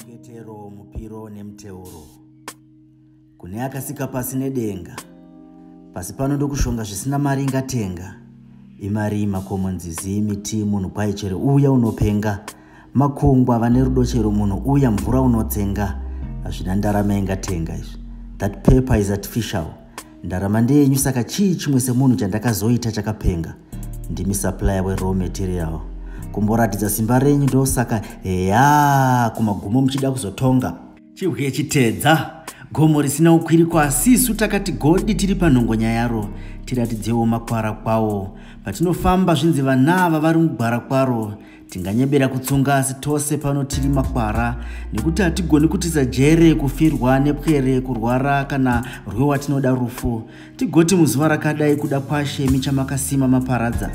Munyengetero, mupiro nemuteuro. Kune akasika pasi nedenga. Pasi panoda kushonga zvisina mari ingatenga. Imari, makomo, nzizi, miti, munhu kwai chero uya unopenga. Makungwa vane rudo chero munhu uya mvura unotsenga. Hazvina ndarama ingatenga izvi. That paper is artificial. Ndarama ndeyenyu saka chii chimwe semunhu chandakazoita chakapenga. Ndimi supplier we raw material. Kumboratidza simba renyu ndosaka kumagumo muchida kuzotonga. Chihwe chitedza. Gomo risina ukwiri kwasisu takati godi tiri panhongonya yaro. Tiratidzewo makwara kwawo. Patinofamba zvinzi vanava vari mugwara kwaro. Tinganyebera kutsunga asi tose pano tiri makwara. Nekuti hatigoni kutiza jere, kufirwa nepwere, kurwara kana rwewa tinoda rufu. Tigoti muzuva rakadai kuda kwashe michamakasima maparadza.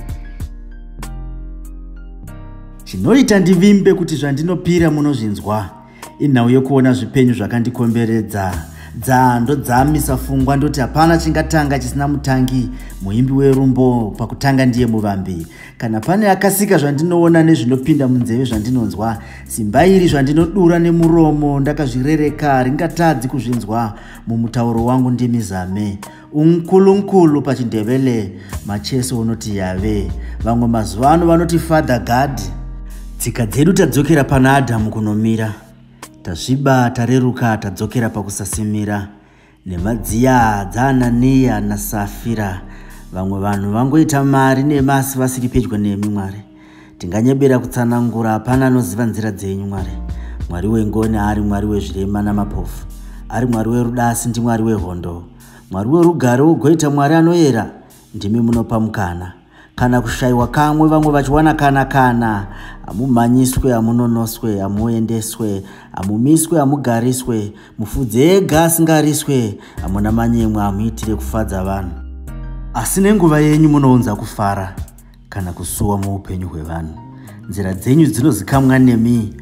Chinoita ndivimbe kuti zvandinopira munozvinzwa. Inhau yokuona zvipenyu zvakandikomberedza. Dzando dzamisa fungwa ndoti hapana chingatanga chisina mutangi. Muimbi werumbo pakutanga ndiye muvambi. Kana pane akasika zvandinoona nezvinopinda munzeve zvandinonzwa. Simba iri zvandinodura nemuromo ndakazvirereka ringatadzi kuzvinzwa. Mumutauro wangu ndimi zame. Unkulu pachindevele. Macheso unoti yave. Vamwe mazuva ano vanoti Father God. Tsika dzedu tadzokera pana Adhamu kunomira. Tazviba tareruka tadzokera pakusasimira. Nemadziya dzaananiya naSafira. Vamwe vanhu vangoita mari nemasi vasiri pedyo nemi Mwari. Tinganyebera kutsanangura hapana anoziva nzira dzenyu Mwari. Mwari wengoni ari Mwari wezvirema namapofu. Ari Mwari werudasi ndi Mwari wehondo. Mwari werugare wogoita Mwari anoyera. Ndimi munopa mukana. Kana kushayiwa kamwe vamwe vachiwana kana. Amumanyiswe, amunonoswe, amuendeswe, amumiswe, amugariswe, mufudze ega asingariswe, amuna manyemwe amuitire kufadza vanhu. Asi nenguva yenyu munounza kufara kana kusuwa muupenyu hwevanhu. Nzira dzenyu dzinozikamwa nemi,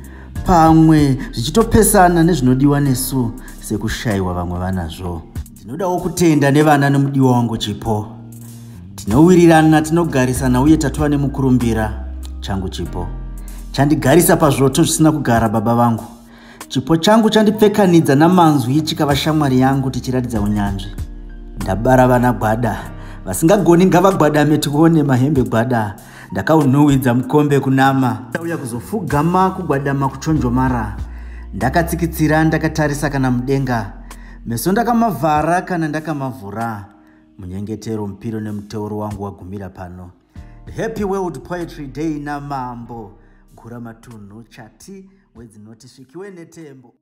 pamwe zvichitopesana nezvinodiwa nesu sekushayiwa vamwe vanazvo. Ndinodawo kutenda nevana nemudiwa wangu Chipo. Tinowirirana, tinogarisana uye tatova nemukurumbira. Changu Chipo chandigarisa pazvoto zvisina kugara baba vangu. Chipo changu chandipfekanidza namanzwi chikava shamwari yangu tichiratidza unyanzvi. Ndabara vana gwada vasingagoni ngavagwadame tione mahembe gwada. Ndakaunhuhwidza mukombe kunama. Ndauya kuzofugama kugwadama kuchonjomara. Ndakatsikitsira ndakatarisa kana mudenga. Meso ndakamavhara kana ndakamavhura. Munyengetero, mupiro nemuteuro wangu wagumira pano. Happy World Poetry Day namambo. Gura matunhu chati wedzinoti svikiwe netembo.